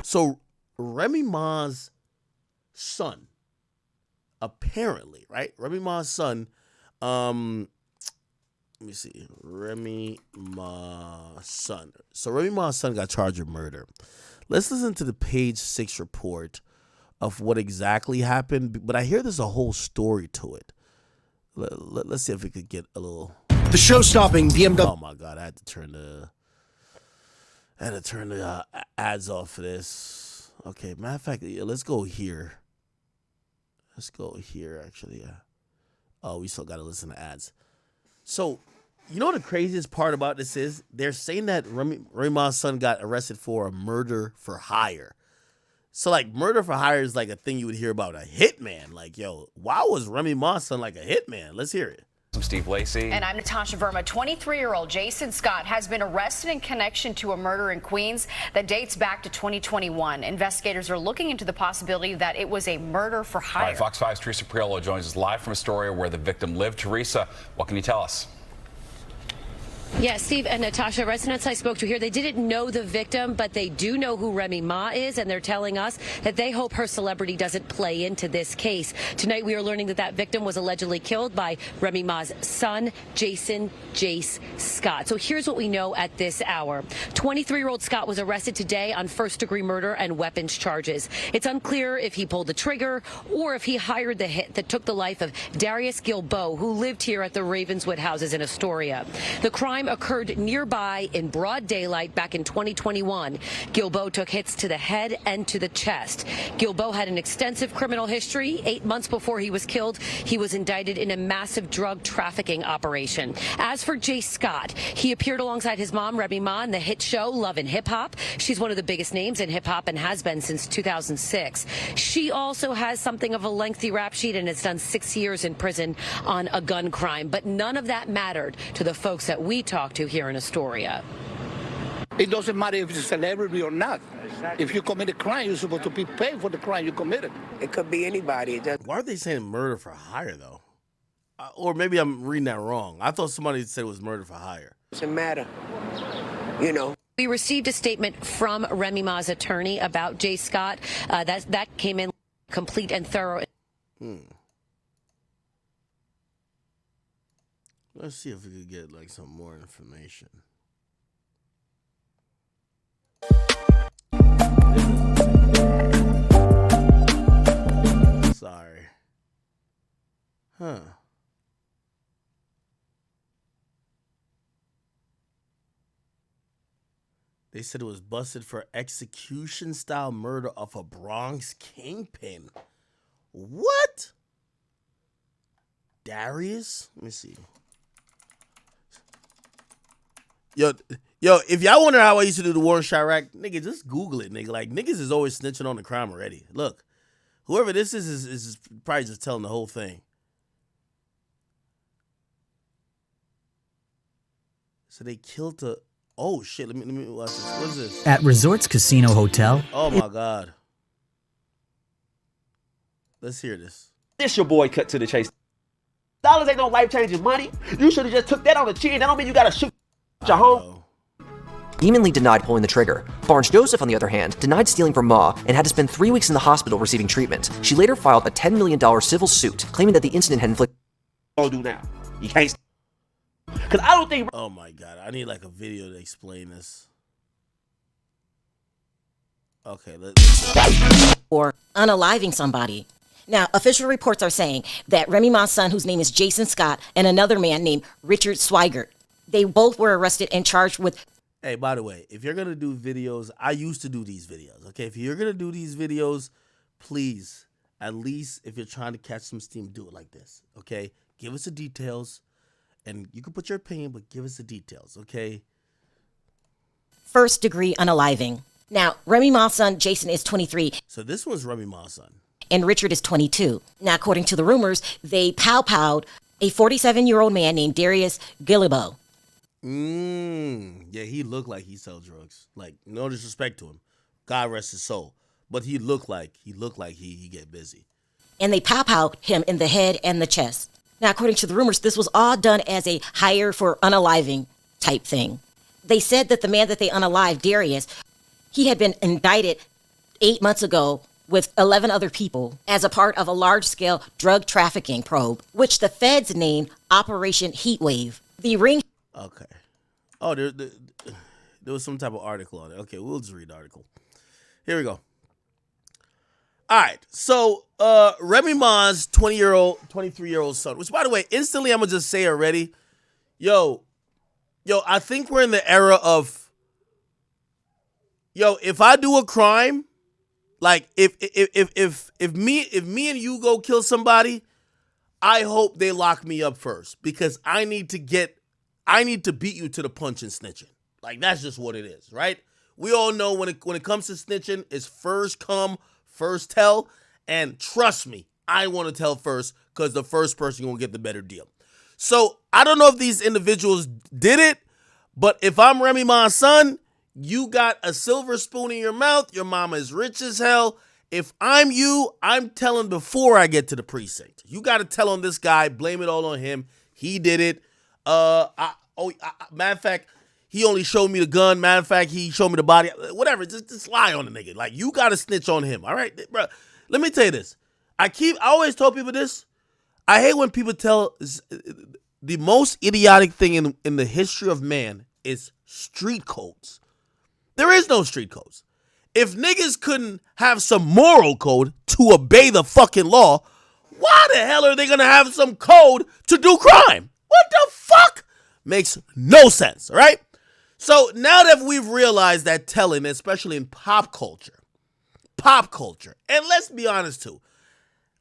So Remy Ma's son, apparently, right? Remy Ma's son, let me see. Remy Ma's son. So Remy Ma's son got charged with murder. Let's listen to the page 6 report of what exactly happened. But I hear there's a whole story to it. Let's see if we could get a little. The show-stopping BMW. Oh my God! I had to turn the ads off for this. Okay, matter of fact, let's go here. Let's go here. Actually, yeah. Oh, we still got to listen to ads. So, you know what the craziest part about this is? They're saying that Remy Ma's son got arrested for a murder for hire. So, like, murder for hire is like a thing you would hear about a hitman. Like, yo, why was Remy Ma's son like a hitman? Let's hear it. I'm Steve Lacey. And I'm Natasha Verma. 23-year-old Jason Scott has been arrested in connection to a murder in Queens that dates back to 2021. Investigators are looking into the possibility that it was a murder for hire. All right, Fox 5's Teresa Priolo joins us live from Astoria where the victim lived. Teresa, what can you tell us? Yes, Steve and Natasha, residents I spoke to here, they didn't know the victim, but they do know who Remy Ma is, and they're telling us that they hope her celebrity doesn't play into this case. Tonight, we are learning that that victim was allegedly killed by Remy Ma's son, Jason Jace Scott. So here's what we know at this hour. 23-year-old Scott was arrested today on first-degree murder and weapons charges. It's unclear if he pulled the trigger or if he hired the hit that took the life of Darius Gilbo, who lived here at the Ravenswood houses in Astoria. The crime occurred nearby in broad daylight back in 2021. Gilbo took hits to the head and to the chest. Gilbo had an extensive criminal history. 8 months before he was killed, he was indicted in a massive drug trafficking operation. As for Jace Scott, he appeared alongside his mom, Remy Ma, in the hit show Love and Hip Hop. She's one of the biggest names in hip hop and has been since 2006. She also has something of a lengthy rap sheet and has done 6 years in prison on a gun crime. But none of that mattered to the folks that we talked to here in Astoria. It doesn't matter if it's a celebrity or not. If you commit a crime, you're supposed to be paid for the crime you committed. It could be anybody. Why are they saying murder for hire, though? Or maybe I'm reading that wrong. I thought somebody said it was murder for hire. Doesn't matter. You know. We received a statement from Remy Ma's attorney about Jace Scott. That came in complete and thorough. Let's see if we could get like some more information. Sorry. Huh. They said it was busted for execution-style murder of a Bronx kingpin. What? Darius? Let me see. Yo, if y'all wonder how I used to do the war in Chirac, nigga, just Google it, nigga. Like, niggas is always snitching on the crime already. Look, whoever this is probably just telling the whole thing. So they killed the... Oh, shit, let me watch this. What is this? At Resorts Casino Hotel. Oh, my God. Let's hear this. This your boy Cut to the Chase. Dollars ain't no life-changing money. You should have just took that on the chin. That don't mean you gotta shoot your home. Vehemently denied pulling the trigger. Barnes Joseph, on the other hand, denied stealing from Ma and had to spend 3 weeks in the hospital receiving treatment. She later filed a $10 million civil suit, claiming that the incident had inflicted... Don't do now. You can't... Because I don't think... Oh, my God. I need, like, a video to explain this. Okay, let's... Or unaliving somebody. Now, official reports are saying that Remy Ma's son, whose name is Jason Scott, and another man named Richard Swigert, they both were arrested and charged with... Hey, by the way, if you're going to do videos, I used to do these videos, okay? If you're going to do these videos, please, at least if you're trying to catch some steam, do it like this, okay? Give us the details, and you can put your opinion, but give us the details, okay? First-degree unaliving. Now, Remy Ma's son, Jason, is 23. So this one's Remy Ma's son. And Richard is 22. Now, according to the rumors, they pow-powed a 47-year-old man named Darius Gilbo. Yeah, he looked like he sell drugs. Like, no disrespect to him. God rest his soul. But he looked like he get busy. And they pow-powed him in the head and the chest. Now, according to the rumors, this was all done as a hire for unaliving type thing. They said that the man that they unalived, Darius, he had been indicted 8 months ago with 11 other people as a part of a large-scale drug trafficking probe, which the feds named Operation Heatwave. The ring... Okay. Oh, there was some type of article on it. Okay, we'll just read the article. Here we go. All right, so Remy Ma's 23-year-old son, which, by the way, instantly I'm going to just say already, yo, I think we're in the era of, if I do a crime, like if me and you go kill somebody, I hope they lock me up first because I need to beat you to the punch and snitching. Like, that's just what it is, right? We all know when it comes to snitching, it's first come, first tell, and trust me, I want to tell first because the first person will get the better deal. So I don't know if these individuals did it, but if I'm Remy Ma's son, you got a silver spoon in your mouth. Your mama is rich as hell. If I'm you, I'm telling before I get to the precinct. You got to tell on this guy, blame it all on him. He did it. Matter of fact, he only showed me the gun. Matter of fact, he showed me the body. Whatever, just lie on the nigga. Like, you got to snitch on him, all right? Bro, let me tell you this. I always tell people this. I hate when people tell the most idiotic thing in the history of man is street codes. There is no street codes. If niggas couldn't have some moral code to obey the fucking law, why the hell are they going to have some code to do crime? What the fuck? Makes no sense, all right? So now that we've realized that telling, especially in pop culture, and let's be honest too,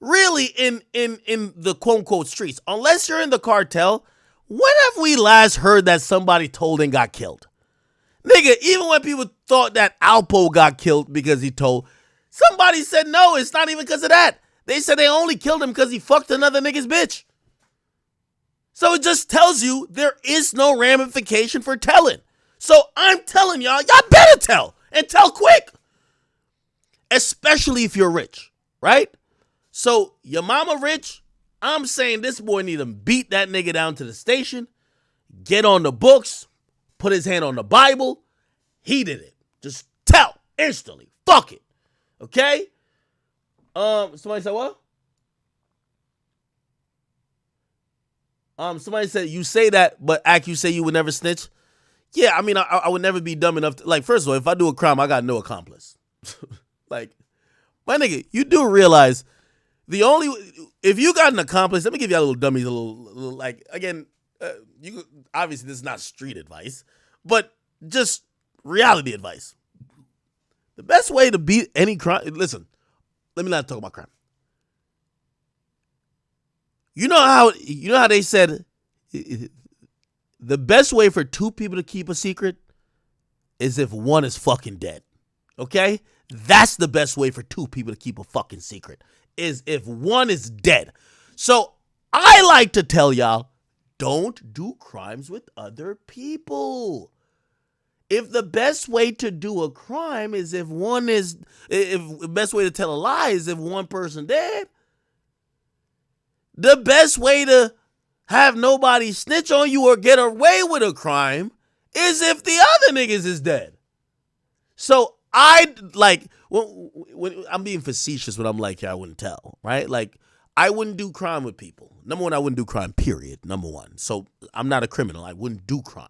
really in the quote-unquote streets, unless you're in the cartel, when have we last heard that somebody told and got killed? Nigga, even when people thought that Alpo got killed because he told, somebody said no, it's not even because of that. They said they only killed him because he fucked another nigga's bitch. So it just tells you there is no ramification for telling. So I'm telling y'all better tell, and tell quick. Especially if you're rich, right? So your mama rich, I'm saying this boy need to beat that nigga down to the station, get on the books, put his hand on the Bible. He did it. Just tell instantly. Fuck it. Okay? Somebody said what? Somebody said you say that, but you say you would never snitch. Yeah, I mean, I would never be dumb enough to, like, first of all, if I do a crime, I got no accomplice. Like, my nigga, you do realize if you got an accomplice, let me give you a little dummies, a little like, again, you obviously this is not street advice, but just reality advice. The best way to beat any crime, listen, let me not talk about crime. You know how they said the best way for two people to keep a secret is if one is fucking dead. Okay? That's the best way for two people to keep a fucking secret, is if one is dead. So I like to tell y'all, don't do crimes with other people. If the best way to do a crime is if the best way to tell a lie is if one person dead, the best way to have nobody snitch on you or get away with a crime is if the other niggas is dead. So I like when I'm being facetious when I'm like, yeah, I wouldn't tell, right? Like, I wouldn't do crime with people. Number one, I wouldn't do crime, period. Number one. So I'm not a criminal. I wouldn't do crime.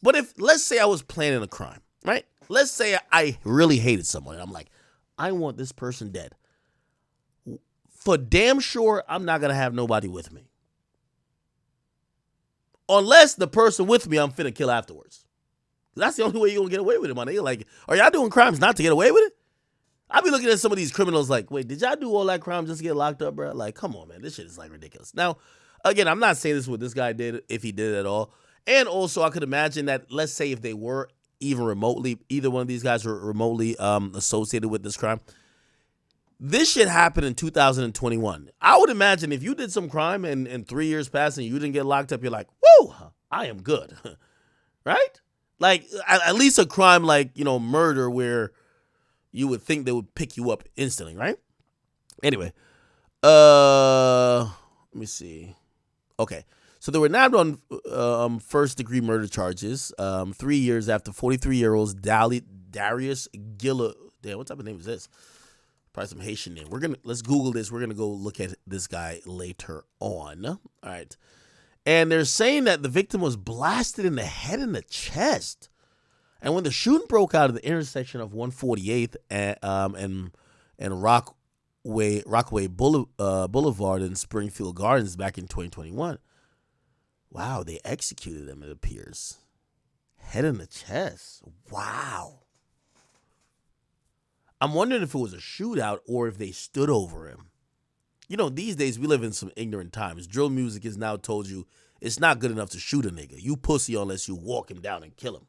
But if, let's say I was planning a crime, right? Let's say I really hated someone and I'm like, I want this person dead. For damn sure, I'm not going to have nobody with me. Unless the person with me I'm finna kill afterwards. That's the only way you're going to get away with it, my nigga. Like, are y'all doing crimes not to get away with it? I be looking at some of these criminals like, wait, did y'all do all that crime just to get locked up, bro? Like, come on, man. This shit is, like, ridiculous. Now, again, I'm not saying this is what this guy did, if he did it at all. And also, I could imagine that, let's say if they were even remotely, either one of these guys were remotely associated with this crime, this shit happened in 2021. I would imagine if you did some crime and 3 years passed and you didn't get locked up, you're like, woo, I am good. Right? Like, at least a crime like, murder where you would think they would pick you up instantly, right? Anyway, let me see. Okay. So they were nabbed on first-degree murder charges 3 years after 43-year-old Darius Gilla. Damn, what type of name is this? Probably some Haitian name. Let's Google this. We're gonna go look at this guy later on. All right. And they're saying that the victim was blasted in the head and the chest. And when the shooting broke out at the intersection of 148th and Rockaway Boulevard in Springfield Gardens back in 2021, wow, they executed him, it appears. Head in the chest. Wow. I'm wondering if it was a shootout or if they stood over him. You know, these days we live in some ignorant times. Drill music has now told you it's not good enough to shoot a nigga. You pussy unless you walk him down and kill him.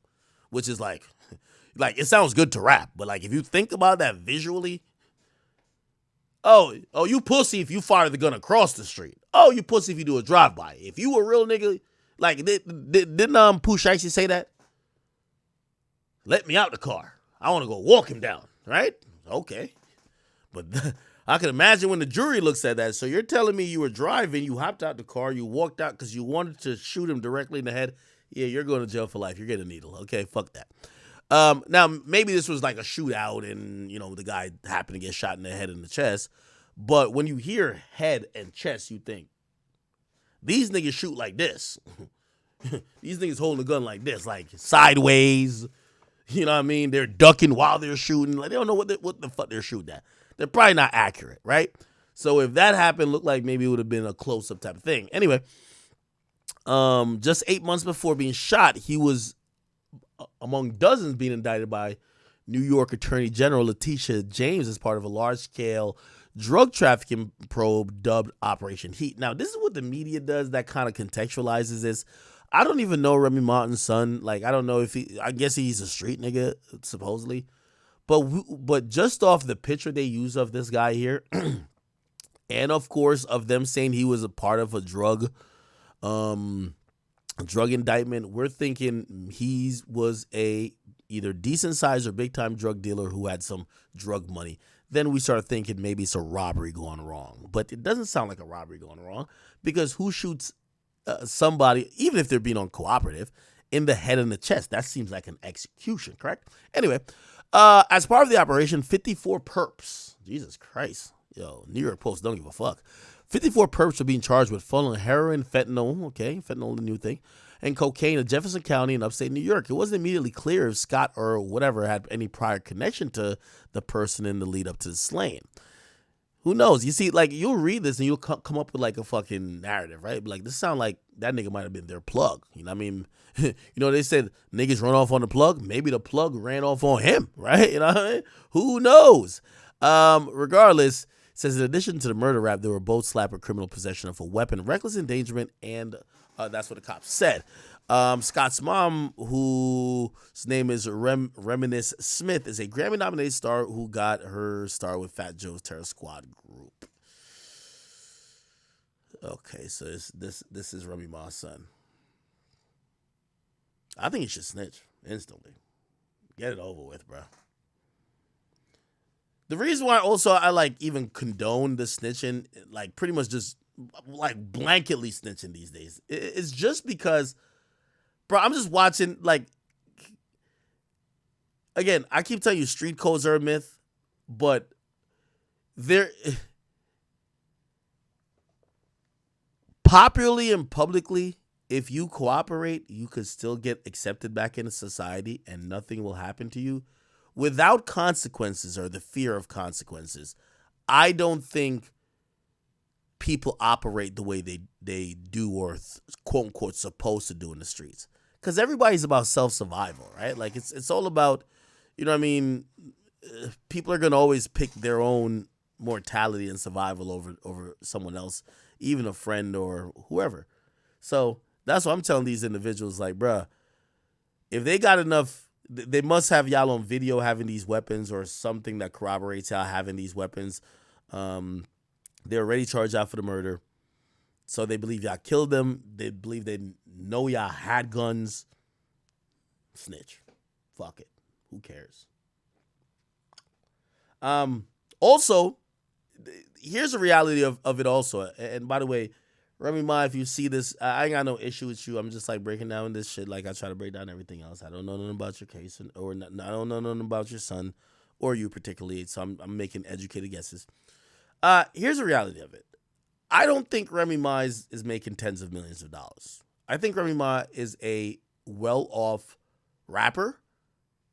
Which is like it sounds good to rap, but like if you think about that visually, oh, you pussy if you fire the gun across the street. Oh, you pussy if you do a drive-by. If you a real nigga, like didn't Pooh Shiesty say that? Let me out the car. I want to go walk him down, right? Okay. But I can imagine when the jury looks at that. So you're telling me you were driving, you hopped out the car, you walked out because you wanted to shoot him directly in the head. Yeah, you're going to jail for life. You're getting a needle. Okay, fuck that. Now, maybe this was like a shootout and, you know, the guy happened to get shot in the head and the chest. But when you hear head and chest, you think, these niggas shoot like this. These niggas holding a gun like this, like sideways. You know what I mean? They're ducking while they're shooting. Like, they don't know what the fuck they're shooting at. They're probably not accurate, right? So if that happened, looked like maybe it would have been a close-up type of thing. Anyway, just 8 months before being shot, he was among dozens being indicted by New York Attorney General Letitia James as part of a large-scale drug trafficking probe dubbed Operation Heat. Now, this is what the media does that kind of contextualizes this. I don't even know Remy Ma's son. Like, I don't know if I guess he's a street nigga, supposedly. But just off the picture they use of this guy here, and of course of them saying he was a part of a drug indictment, we're thinking he was a either decent sized or big time drug dealer who had some drug money. Then we started thinking maybe it's a robbery going wrong, but it doesn't sound like a robbery going wrong because who shoots somebody, even if they're being uncooperative, in the head and the chest? That seems like an execution, correct? Anyway, as part of the operation, 54 perps, Jesus Christ, yo, New York Post don't give a fuck. 54 perps are being charged with funneling heroin, fentanyl, the new thing, and cocaine in Jefferson County in upstate New York. It wasn't immediately clear if Scott or whatever had any prior connection to the person in the lead up to the slaying. Who knows? You see, like, you'll read this and you'll come up with like a fucking narrative, right? Like, this sound like that nigga might have been their plug. You know what I mean? You know, they said niggas run off on the plug. Maybe the plug ran off on him, right? You know what I mean? Who knows? Regardless, it says in addition to the murder rap, they were both slapped with criminal possession of a weapon, reckless endangerment, and that's what the cops said. Scott's mom, whose name is Reminisce Smith, is a Grammy-nominated star who got her start with Fat Joe's Terror Squad group. Okay, so this is Remy Ma's son. I think he should snitch instantly. Get it over with, bro. The reason why also I like even condone the snitching, like pretty much just like blanketly snitching these days, it's just because, bro, I'm just watching, like, again, I keep telling you street codes are a myth, but they're popularly and publicly, if you cooperate, you could still get accepted back into society and nothing will happen to you without consequences or the fear of consequences. I don't think people operate the way they do or quote unquote supposed to do in the streets, because everybody's about self-survival, right? Like it's all about, you know what I mean, people are going to always pick their own mortality and survival over someone else, even a friend or whoever. So that's what I'm telling these individuals, like, bruh, if they got enough, they must have y'all on video having these weapons or something that corroborates y'all having these weapons. They're already charged out for the murder. So they believe y'all killed them. They believe they know y'all had guns. Snitch. Fuck it. Who cares? Also, here's the reality of it also. And by the way, Remy Ma, if you see this, I ain't got no issue with you. I'm just like breaking down this shit like I try to break down everything else. I don't know nothing about your case, or I don't know nothing about your son, or you particularly. So I'm making educated guesses. Here's the reality of it. I don't think Remy Ma is making tens of millions of dollars. I think Remy Ma is a well-off rapper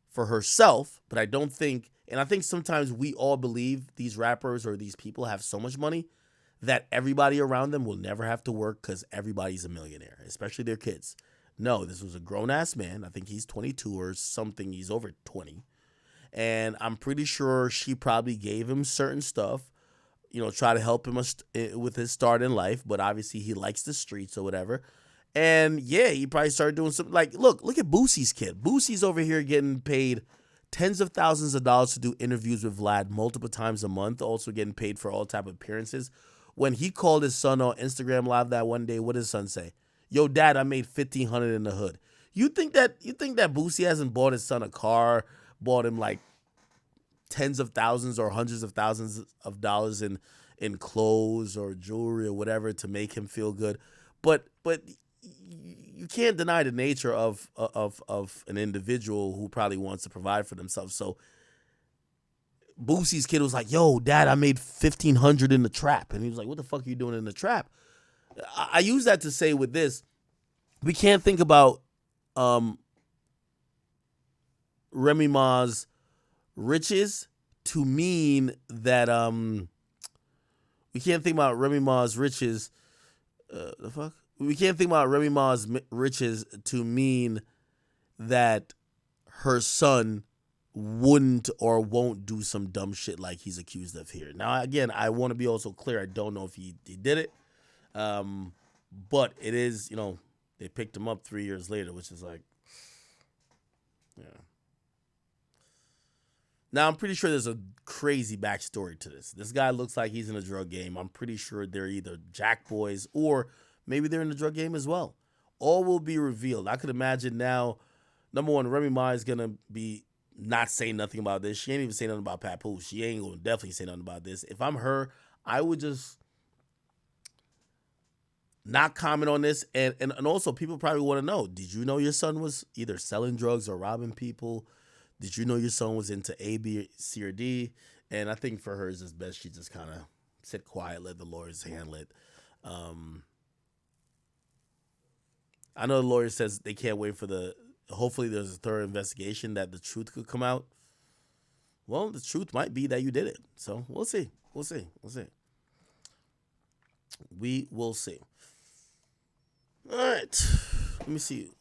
for herself, but I don't think, and I think sometimes we all believe these rappers or these people have so much money that everybody around them will never have to work because everybody's a millionaire, especially their kids. No, this was a grown-ass man. I think he's 22 or something. He's over 20. And I'm pretty sure she probably gave him certain stuff, try to help him with his start in life. But obviously he likes the streets or whatever. And yeah, he probably started doing something like, look at Boosie's kid. Boosie's over here getting paid tens of thousands of dollars to do interviews with Vlad multiple times a month, also getting paid for all type of appearances. When he called his son on Instagram Live that one day, what did his son say? Yo, Dad, I made $1,500 in the hood. You think that Boosie hasn't bought his son a car, bought him like tens of thousands or hundreds of thousands of dollars in clothes or jewelry or whatever to make him feel good? But you can't deny the nature of an individual who probably wants to provide for themselves. So Boosie's kid was like, yo, Dad, I made $1,500 in the trap. And he was like, what the fuck are you doing in the trap? I use that to say with this, we can't think about Remy Ma's riches to mean that we can't think about Remy Ma's riches. The fuck? We can't think about Remy Ma's riches to mean that her son wouldn't or won't do some dumb shit like he's accused of here. Now, again, I want to be also clear. I don't know if he did it. But it is, they picked him up 3 years later, which is like, yeah. Now, I'm pretty sure there's a crazy backstory to this. This guy looks like he's in a drug game. I'm pretty sure they're either jack boys or maybe they're in the drug game as well. All will be revealed. I could imagine now, number one, Remy Ma is going to be not saying nothing about this. She ain't even saying nothing about Papoose. She ain't going to definitely say nothing about this. If I'm her, I would just not comment on this. And also, people probably want to know, did you know your son was either selling drugs or robbing people? Did you know your son was into A, B, C, or D? And I think for her, it's just best she just kind of sit quiet, let the lawyers handle it. I know the lawyer says they can't wait for hopefully there's a thorough investigation that the truth could come out. Well, the truth might be that you did it. So we'll see. We will see. All right. Let me see.